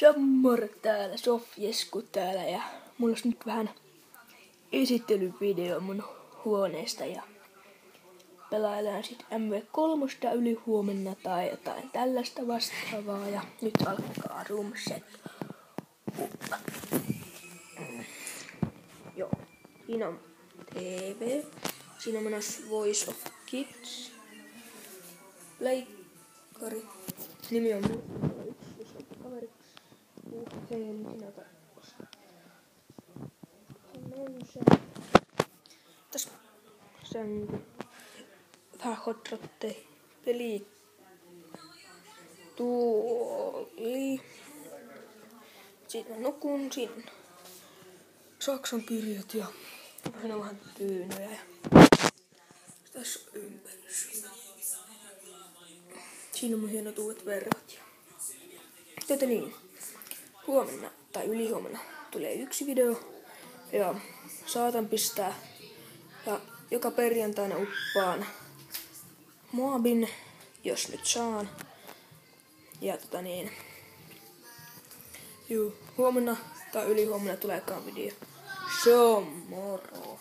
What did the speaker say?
Sammor täällä, Sofjesku täällä ja mulla olisi nyt vähän esittelyvideo mun huoneesta ja pelaillaan sit MV3 yli huomenna tai jotain tällaista vastaavaa ja nyt alkaa room set up. Joo, siinä on TV, siinä on menossa Voice of Kids, pleikkari, nimi on Murtala 1, jos on kaveriksi puhelimina tai tässä sänky, vähän hotrotte, peli, tuoli, siinä nukun, siinä saksan kirjat ja siinä on vähän tyynyjä ja tässä on ympärys. Siinä on mun hienot uudet verrat. Niin, huomenna tai ylihuomenna tulee yksi video ja saatan pistää ja joka perjantaina uppaan Moabin, jos nyt saan. Ja huomenna tai ylihuomenna tuleekaan video. Se on moro.